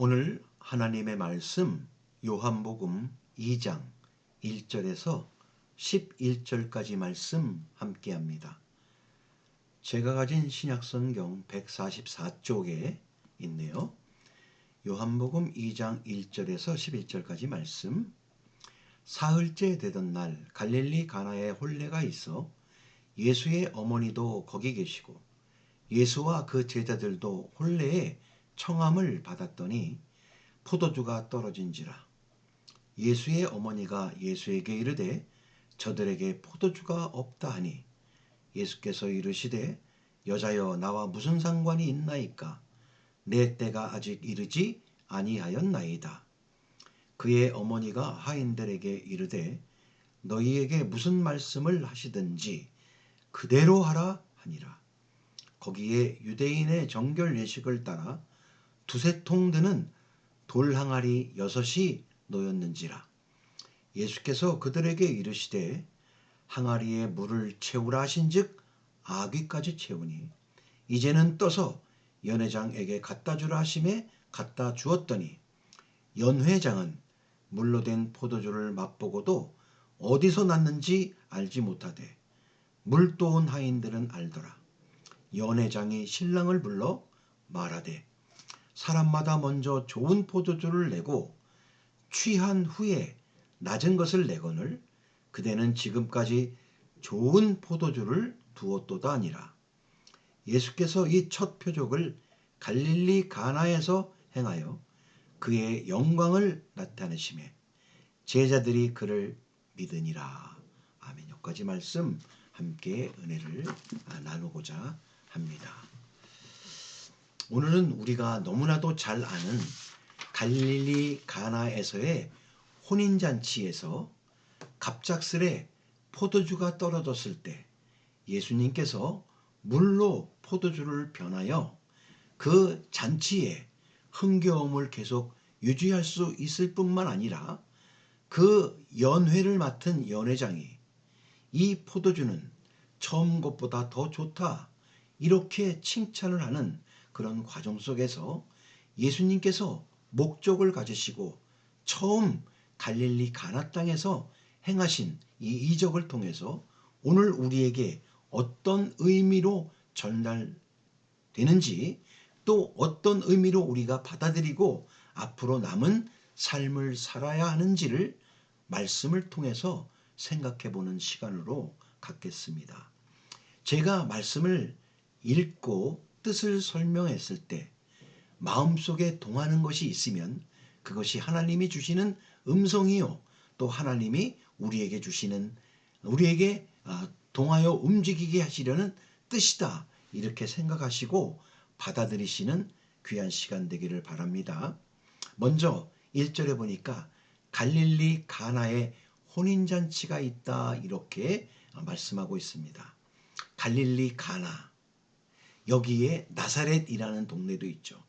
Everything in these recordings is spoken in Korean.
오늘 하나님의 말씀 요한복음 2장 1절에서 11절까지 말씀 함께합니다. 제가 가진 신약성경 144쪽에 있네요. 요한복음 2장 1절에서 11절까지 말씀. 사흘째 되던 날 갈릴리 가나에 혼례가 있어 예수의 어머니도 거기 계시고 예수와 그 제자들도 혼례에 청함을 받았더니 포도주가 떨어진지라. 예수의 어머니가 예수에게 이르되 저들에게 포도주가 없다 하니 예수께서 이르시되 여자여 나와 무슨 상관이 있나이까 내 때가 아직 이르지 아니하였나이다. 그의 어머니가 하인들에게 이르되 너희에게 무슨 말씀을 하시든지 그대로 하라 하니라. 거기에 유대인의 정결 예식을 따라 두세 통 드는 돌 항아리 6이 놓였는지라. 예수께서 그들에게 이르시되 항아리에 물을 채우라 하신즉 아귀까지 채우니 이제는 떠서 연회장에게 갖다 주라 하심에 갖다 주었더니 연회장은 물로 된 포도주를 맛보고도 어디서 났는지 알지 못하되 물도 온 하인들은 알더라. 연회장이 신랑을 불러 말하되 사람마다 먼저 좋은 포도주를 내고 취한 후에 낮은 것을 내거늘 그대는 지금까지 좋은 포도주를 두었도다 하니라. 예수께서 이 첫 표적을 갈릴리 가나에서 행하여 그의 영광을 나타내시매 제자들이 그를 믿으니라. 아멘. 여기까지 말씀 함께 은혜를 나누고자 합니다. 오늘은 우리가 너무나도 잘 아는 갈릴리 가나에서의 혼인잔치에서 갑작스레 포도주가 떨어졌을 때 예수님께서 물로 포도주를 변하여 그 잔치에 흥겨움을 계속 유지할 수 있을 뿐만 아니라 그 연회를 맡은 연회장이 이 포도주는 처음 것보다 더 좋다 이렇게 칭찬을 하는 그런 과정 속에서 예수님께서 목적을 가지시고 처음 갈릴리 가나 땅에서 행하신 이 이적을 통해서 오늘 우리에게 어떤 의미로 전달되는지 또 어떤 의미로 우리가 받아들이고 앞으로 남은 삶을 살아야 하는지를 말씀을 통해서 생각해 보는 시간으로 갖겠습니다. 제가 말씀을 읽고 뜻을 설명했을 때 마음속에 동하는 것이 있으면 그것이 하나님이 주시는 음성이요 또 하나님이 우리에게 주시는 우리에게 동하여 움직이게 하시려는 뜻이다 이렇게 생각하시고 받아들이시는 귀한 시간 되기를 바랍니다. 먼저 1절에 보니까 갈릴리 가나에 혼인잔치가 있다 이렇게 말씀하고 있습니다. 갈릴리 가나 여기에 나사렛이라는 동네도 있죠.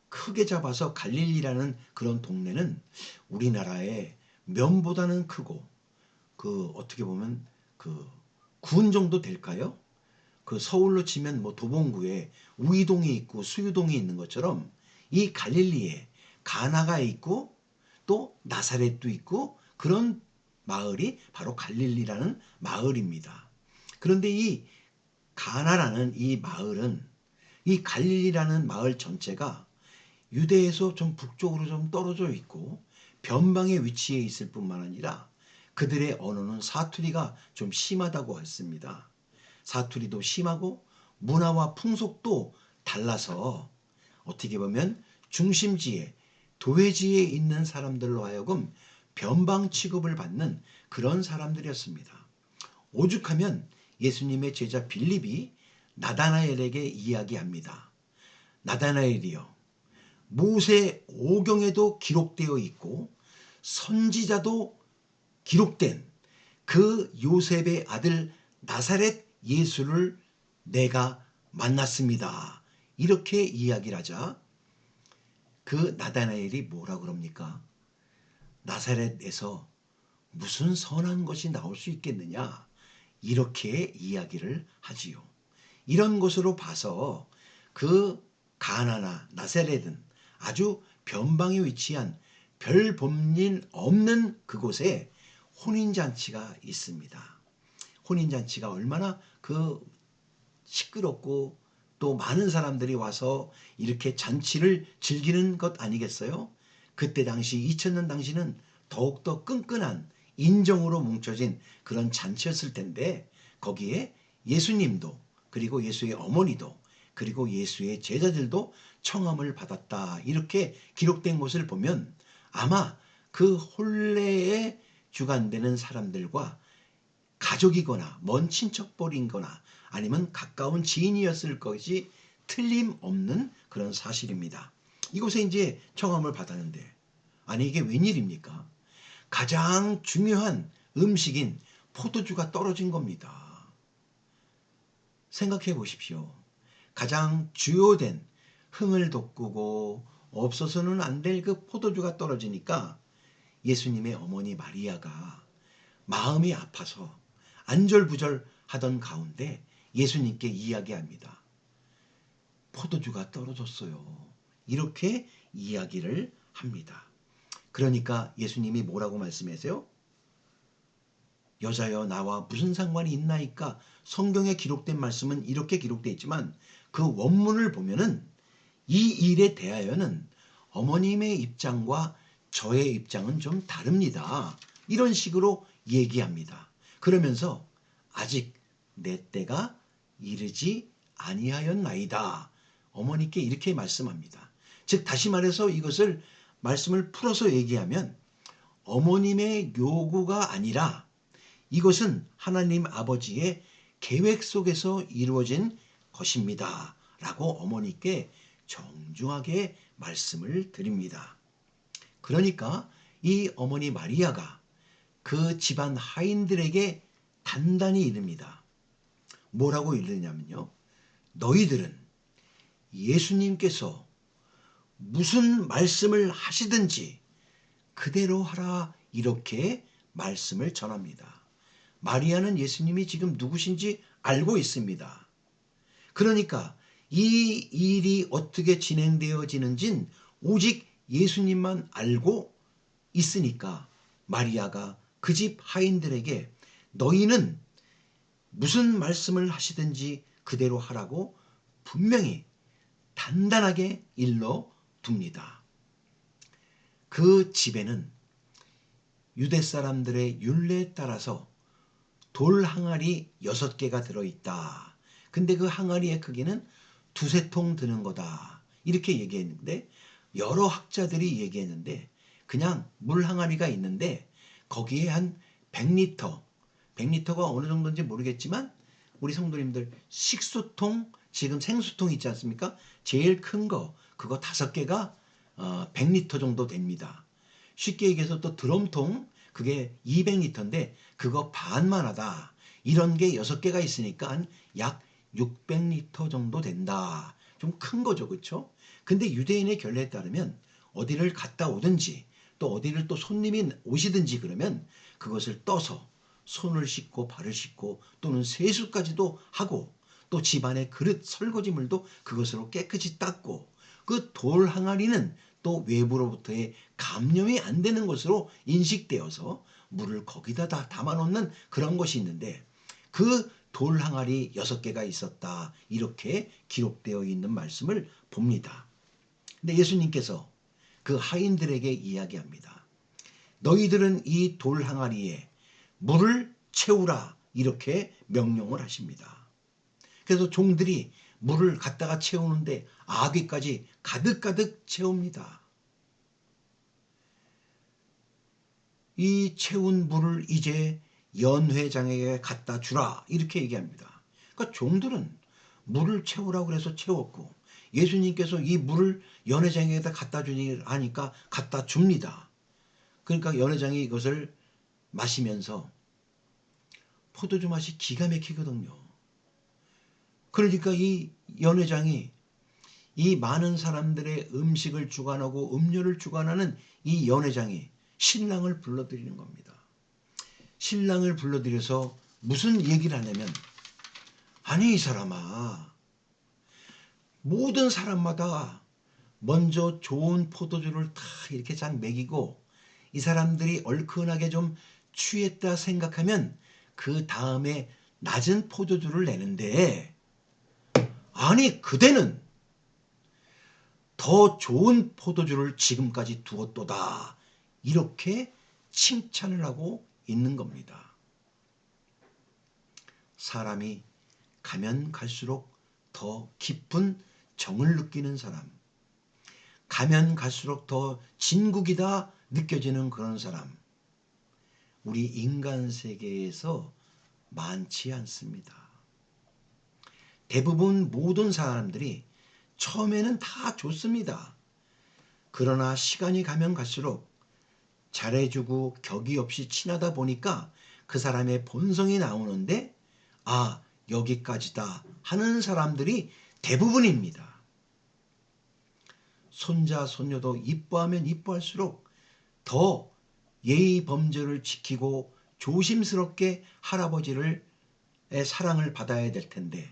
크게 잡아서 갈릴리라는 그런 동네는 우리나라의 면보다는 크고 그 어떻게 보면 그 군 정도 될까요? 그 서울로 치면 뭐 도봉구에 우이동이 있고 수유동이 있는 것처럼 이 갈릴리에 가나가 있고 또 나사렛도 있고 그런 마을이 바로 갈릴리라는 마을입니다. 그런데 이 가나라는 이 마을은 이 갈릴리라는 마을 전체가 유대에서 좀 북쪽으로 좀 떨어져 있고 변방에 위치해 있을 뿐만 아니라 그들의 언어는 사투리가 좀 심하다고 했습니다. 사투리도 심하고 문화와 풍속도 달라서 어떻게 보면 중심지에 도회지에 있는 사람들로 하여금 변방 취급을 받는 그런 사람들이었습니다. 오죽하면 예수님의 제자 빌립이 나다나엘에게 이야기합니다. 나다나엘이여 모세 오경에도 기록되어 있고 선지자도 기록된 그 요셉의 아들 나사렛 예수를 내가 만났습니다. 이렇게 이야기를 하자 그 나다나엘이 뭐라 그럽니까? 나사렛에서 무슨 선한 것이 나올 수 있겠느냐? 이렇게 이야기를 하지요. 이런 것으로 봐서 그 가나나 나사렛은 아주 변방에 위치한 별 볼일 없는 그곳에 혼인잔치가 있습니다. 혼인잔치가 얼마나 시끄럽고 또 많은 사람들이 와서 이렇게 잔치를 즐기는 것 아니겠어요? 그때 당시 2000년 당시는 더욱더 끈끈한 인정으로 뭉쳐진 그런 잔치였을 텐데 거기에 예수님도 그리고 예수의 어머니도 그리고 예수의 제자들도 청함을 받았다. 이렇게 기록된 것을 보면 아마 그 혼례에 주관되는 사람들과 가족이거나 먼 친척벌이거나 아니면 가까운 지인이었을 것이 틀림없는 그런 사실입니다. 이곳에 이제 청함을 받았는데 아니 이게 웬일입니까? 가장 중요한 음식인 포도주가 떨어진 겁니다. 생각해 보십시오. 가장 주요된 흥을 돋구고 없어서는 안 될 그 포도주가 떨어지니까 예수님의 어머니 마리아가 마음이 아파서 안절부절하던 가운데 예수님께 이야기합니다. 포도주가 떨어졌어요. 이렇게 이야기를 합니다. 그러니까 예수님이 뭐라고 말씀하세요? 여자여 나와 무슨 상관이 있나이까? 성경에 기록된 말씀은 이렇게 기록되어 있지만 그 원문을 보면은 이 일에 대하여는 어머님의 입장과 저의 입장은 좀 다릅니다. 이런 식으로 얘기합니다. 그러면서 아직 내 때가 이르지 아니하였나이다. 어머니께 이렇게 말씀합니다. 즉 다시 말해서 이것을 말씀을 풀어서 얘기하면 어머님의 요구가 아니라 이것은 하나님 아버지의 계획 속에서 이루어진 것입니다. 라고 어머니께 정중하게 말씀을 드립니다. 그러니까 이 어머니 마리아가 그 집안 하인들에게 단단히 이릅니다. 뭐라고 이르냐면요. 너희들은 예수님께서 무슨 말씀을 하시든지 그대로 하라 이렇게 말씀을 전합니다. 마리아는 예수님이 지금 누구신지 알고 있습니다. 그러니까 이 일이 어떻게 진행되어지는진 오직 예수님만 알고 있으니까 마리아가 그 집 하인들에게 너희는 무슨 말씀을 하시든지 그대로 하라고 분명히 단단하게 일러 둡니다. 그 집에는 유대 사람들의 율례에 따라서 돌 항아리 6개가 들어있다. 근데 그 항아리의 크기는 두세 통 드는 거다. 이렇게 얘기했는데 여러 학자들이 얘기했는데 그냥 물 항아리가 있는데 거기에 한 100리터, 100리터가 어느 정도인지 모르겠지만 우리 성도님들 식수통, 지금 생수통 있지 않습니까? 제일 큰 거, 그거 5개가 100리터 정도 됩니다. 쉽게 얘기해서 또 드럼통, 그게 200리터인데 그거 반만 하다. 이런 게 6개가 있으니까 한 약 600리터 정도 된다. 좀 큰 거죠. 그렇죠? 근데 유대인의 결례에 따르면 어디를 갔다 오든지 또 어디를 또 손님이 오시든지 그러면 그것을 떠서 손을 씻고 발을 씻고 또는 세수까지도 하고 또 집안의 그릇 설거지물도 그것으로 깨끗이 닦고 그 돌 항아리는 또 외부로부터의 감염이 안 되는 것으로 인식되어서 물을 거기다 다 담아놓는 그런 것이 있는데 그 돌 항아리 6개가 있었다. 이렇게 기록되어 있는 말씀을 봅니다. 근데 예수님께서 그 하인들에게 이야기합니다. 너희들은 이 돌 항아리에 물을 채우라 이렇게 명령을 하십니다. 그래서 종들이 물을 갖다가 채우는데 아귀까지 가득가득 채웁니다. 이 채운 물을 이제 연회장에게 갖다 주라 이렇게 얘기합니다. 그러니까 종들은 물을 채우라고 해서 채웠고 예수님께서 이 물을 연회장에다 갖다 주니 하니까 갖다 줍니다. 그러니까 연회장이 이것을 마시면서 포도주 맛이 기가 막히거든요. 그러니까 이 연회장이 이 많은 사람들의 음식을 주관하고 음료를 주관하는 이 연회장이 신랑을 불러들이는 겁니다. 신랑을 불러들여서 무슨 얘기를 하냐면 아니 이 사람아 모든 사람마다 먼저 좋은 포도주를 다 이렇게 쫙 먹이고 이 사람들이 얼큰하게 좀 취했다 생각하면 그 다음에 낮은 포도주를 내는데, 아니 그대는 더 좋은 포도주를 지금까지 두었도다, 이렇게 칭찬을 하고 있는 겁니다. 사람이 가면 갈수록 더 깊은 정을 느끼는 사람, 가면 갈수록 더 진국이다 느껴지는 그런 사람, 우리 인간 세계에서 많지 않습니다. 대부분 모든 사람들이 처음에는 다 좋습니다. 그러나 시간이 가면 갈수록 잘해주고 격이 없이 친하다 보니까 그 사람의 본성이 나오는데, 아, 여기까지다 하는 사람들이 대부분입니다. 손자, 손녀도 이뻐하면 이뻐할수록 더 예의 범절을 지키고 조심스럽게 할아버지의 사랑을 받아야 될 텐데,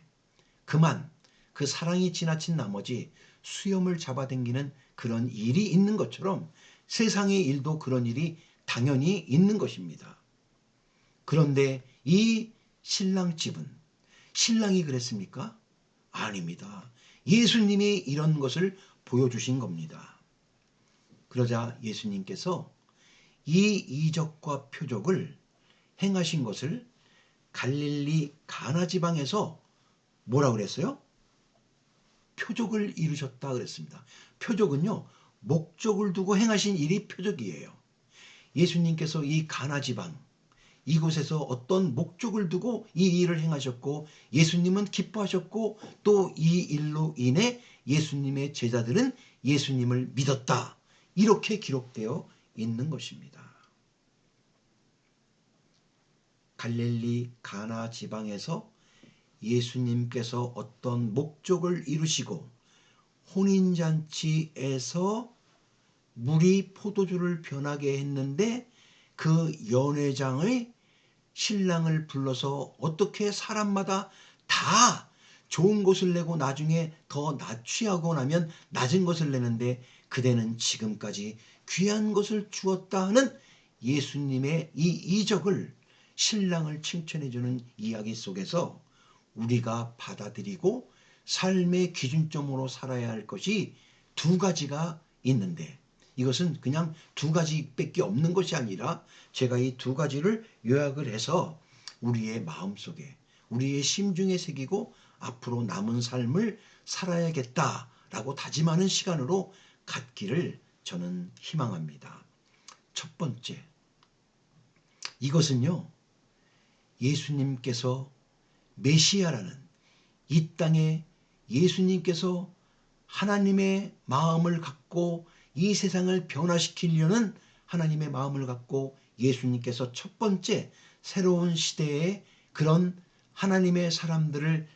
그만 그 사랑이 지나친 나머지 수염을 잡아당기는 그런 일이 있는 것처럼 세상의 일도 그런 일이 당연히 있는 것입니다. 그런데 이 신랑 집은, 신랑이 그랬습니까? 아닙니다. 예수님이 이런 것을 보여주신 겁니다. 그러자 예수님께서 이 이적과 표적을 행하신 것을 갈릴리 가나 지방에서 뭐라 그랬어요? 표적을 이루셨다 그랬습니다. 표적은요, 목적을 두고 행하신 일이 표적이에요. 예수님께서 이 가나 지방 이곳에서 어떤 목적을 두고 이 일을 행하셨고 예수님은 기뻐하셨고 또 이 일로 인해 예수님의 제자들은 예수님을 믿었다, 이렇게 기록되어 있는 것입니다. 갈릴리 가나 지방에서 예수님께서 어떤 목적을 이루시고 혼인잔치에서 물이 포도주를 변하게 했는데, 그 연회장의 신랑을 불러서 어떻게 사람마다 다 좋은 것을 내고 나중에 더 낮취하고 나면 낮은 것을 내는데 그대는 지금까지 귀한 것을 주었다 하는 예수님의 이 이적을, 신랑을 칭찬해주는 이야기 속에서 우리가 받아들이고 삶의 기준점으로 살아야 할 것이 두 가지가 있는데, 이것은 그냥 두 가지밖에 없는 것이 아니라 제가 이 두 가지를 요약을 해서 우리의 마음속에, 우리의 심중에 새기고 앞으로 남은 삶을 살아야겠다라고 다짐하는 시간으로 갖기를 저는 희망합니다. 첫 번째, 이것은요, 예수님께서 메시아라는, 이 땅에 예수님께서 하나님의 마음을 갖고 이 세상을 변화시키려는 하나님의 마음을 갖고 예수님께서 첫 번째 새로운 시대에 그런 하나님의 사람들을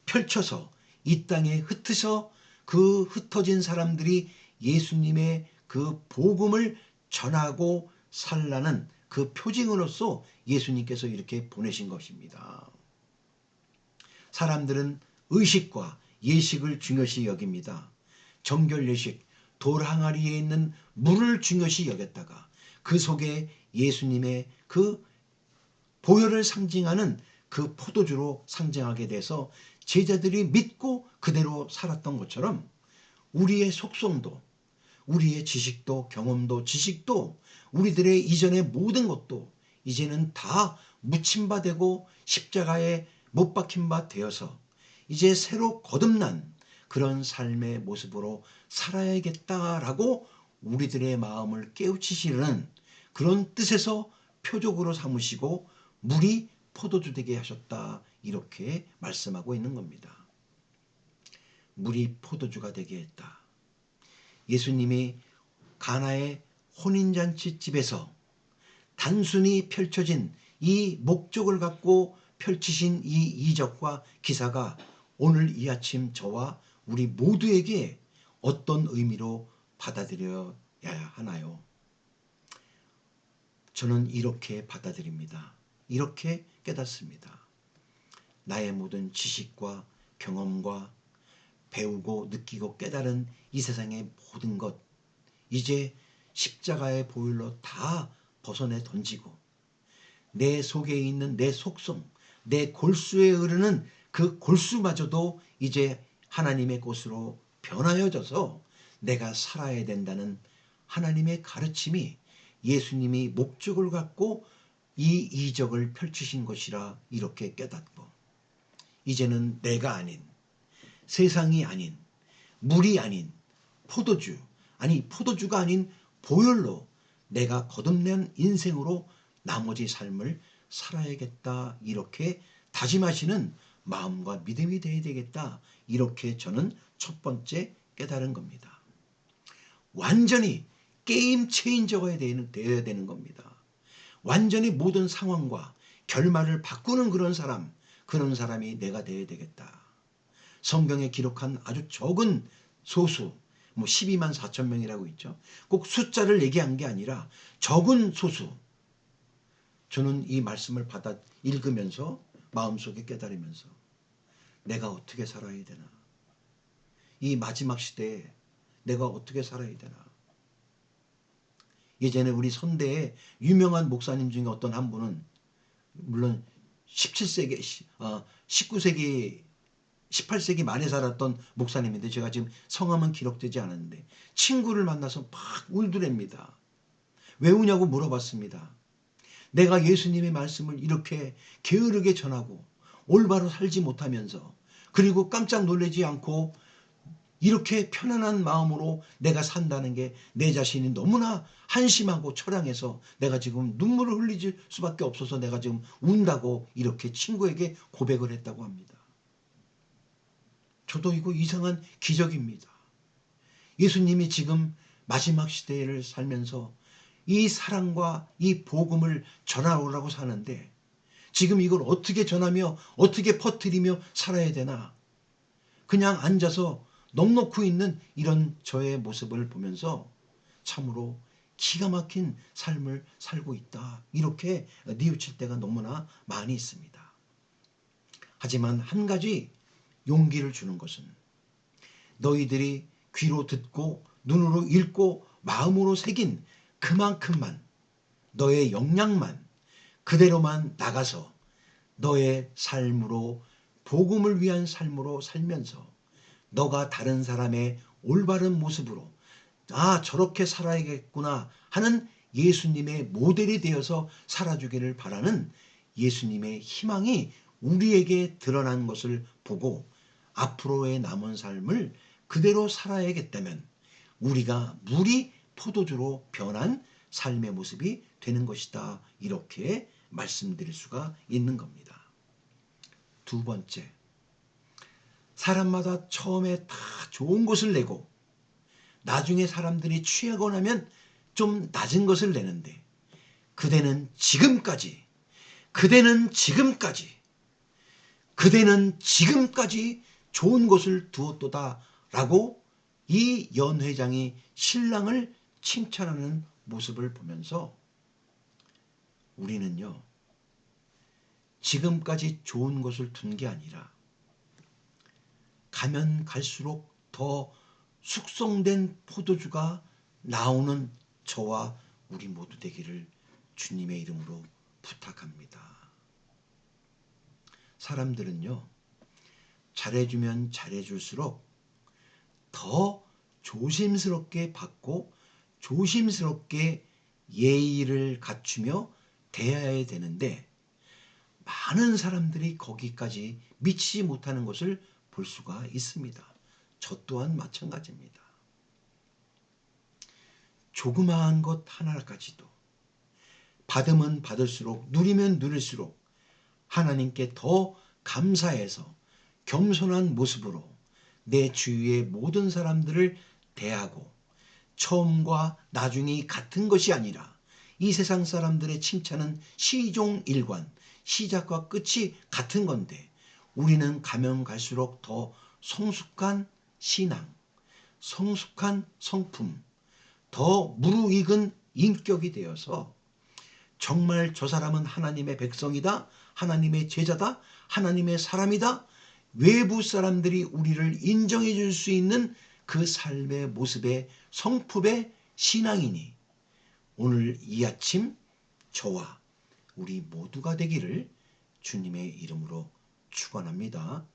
펼쳐서 이 땅에 흩어서 그 흩어진 사람들이 예수님의 그 복음을 전하고 살라는 그 표징으로서 예수님께서 이렇게 보내신 것입니다. 사람들은 의식과 예식을 중요시 여깁니다. 정결 예식, 돌 항아리에 있는 물을 중요시 여겼다가 그 속에 예수님의 그 보혈을 상징하는 그 포도주로 상징하게 돼서 제자들이 믿고 그대로 살았던 것처럼 우리의 속성도, 우리의 지식도, 경험도, 지식도, 우리들의 이전의 모든 것도 이제는 다 묻힌 바 되고 십자가에 못 박힌 바 되어서 이제 새로 거듭난 그런 삶의 모습으로 살아야겠다라고 우리들의 마음을 깨우치시는 그런 뜻에서 표적으로 삼으시고 물이 포도주 되게 하셨다, 이렇게 말씀하고 있는 겁니다. 물이 포도주가 되게 했다. 예수님이 가나의 혼인잔치 집에서 단순히 펼쳐진 이 목적을 갖고 펼치신 이 이적과 기사가 오늘 이 아침 저와 우리 모두에게 어떤 의미로 받아들여야 하나요? 저는 이렇게 받아들입니다. 이렇게 깨닫습니다. 나의 모든 지식과 경험과 배우고 느끼고 깨달은 이 세상의 모든 것, 이제 십자가의 보혈로 다 벗어내 던지고 내 속에 있는 내 속성, 내 골수에 흐르는 그 골수마저도 이제 하나님의 것으로 변하여져서 내가 살아야 된다는 하나님의 가르침이 예수님이 목적을 갖고 이 이적을 펼치신 것이라 이렇게 깨닫고, 이제는 내가 아닌, 세상이 아닌, 물이 아닌 포도주, 아니 포도주가 아닌 보혈로 내가 거듭낸 인생으로 나머지 삶을 살아야겠다, 이렇게 다짐하시는 마음과 믿음이 되어야 되겠다, 이렇게 저는 첫 번째 깨달은 겁니다. 완전히 게임 체인저가 되어야 되는 겁니다. 완전히 모든 상황과 결말을 바꾸는 그런 사람이 내가 되어야 되겠다. 성경에 기록한 아주 적은 소수, 12만 4천 명이라고 있죠. 꼭 숫자를 얘기한 게 아니라 적은 소수. 저는 이 말씀을 받아 읽으면서 마음속에 깨달으면서 내가 어떻게 살아야 되나, 이 마지막 시대에 내가 어떻게 살아야 되나. 예전에 우리 선대에 유명한 목사님 중에 어떤 한 분은, 물론 17세기, 19세기 18세기 말에 살았던 목사님인데, 제가 지금 성함은 기록되지 않았는데 친구를 만나서 막 울더랍니다. 왜 우냐고 물어봤습니다. 내가 예수님의 말씀을 이렇게 게으르게 전하고 올바로 살지 못하면서, 그리고 깜짝 놀라지 않고 이렇게 편안한 마음으로 내가 산다는 게 내 자신이 너무나 한심하고 처량해서 내가 지금 눈물을 흘릴 수밖에 없어서 내가 지금 운다고 이렇게 친구에게 고백을 했다고 합니다. 저도 이거 이상한 기적입니다. 예수님이 지금 마지막 시대를 살면서 이 사랑과 이 복음을 전하라고 사는데, 지금 이걸 어떻게 전하며 어떻게 퍼뜨리며 살아야 되나, 그냥 앉아서 넋놓고 있는 이런 저의 모습을 보면서 참으로 기가 막힌 삶을 살고 있다, 이렇게 뉘우칠 때가 너무나 많이 있습니다. 하지만 한 가지 용기를 주는 것은, 너희들이 귀로 듣고 눈으로 읽고 마음으로 새긴 그만큼만, 너의 역량만, 그대로만 나가서 너의 삶으로, 복음을 위한 삶으로 살면서 너가 다른 사람의 올바른 모습으로 저렇게 살아야겠구나 하는 예수님의 모델이 되어서 살아주기를 바라는 예수님의 희망이 우리에게 드러난 것을 보고 앞으로의 남은 삶을 그대로 살아야겠다면 우리가 물이 포도주로 변한 삶의 모습이 되는 것이다, 이렇게 말씀드릴 수가 있는 겁니다. 두 번째, 사람마다 처음에 다 좋은 것을 내고 나중에 사람들이 취하고 나면 좀 낮은 것을 내는데, 그대는 지금까지 좋은 것을 두었도다 라고 이 연 회장이 신랑을 칭찬하는 모습을 보면서, 우리는요, 지금까지 좋은 것을 둔 게 아니라 가면 갈수록 더 숙성된 포도주가 나오는 저와 우리 모두 되기를 주님의 이름으로 부탁합니다. 사람들은요, 잘해주면 잘해줄수록 더 조심스럽게 받고 조심스럽게 예의를 갖추며 대해야 되는데, 많은 사람들이 거기까지 미치지 못하는 것을 볼 수가 있습니다. 저 또한 마찬가지입니다. 조그마한 것 하나까지도 받으면 받을수록, 누리면 누릴수록 하나님께 더 감사해서 겸손한 모습으로 내 주위의 모든 사람들을 대하고, 처음과 나중이 같은 것이 아니라 이 세상 사람들의 칭찬은 시종일관, 시작과 끝이 같은 건데, 우리는 가면 갈수록 더 성숙한 신앙, 성숙한 성품, 더 무르익은 인격이 되어서 정말 저 사람은 하나님의 백성이다, 하나님의 제자다, 하나님의 사람이다, 외부 사람들이 우리를 인정해 줄 수 있는 그 삶의 모습의 성품의 신앙이니 오늘 이 아침 저와 우리 모두가 되기를 주님의 이름으로 축원합니다.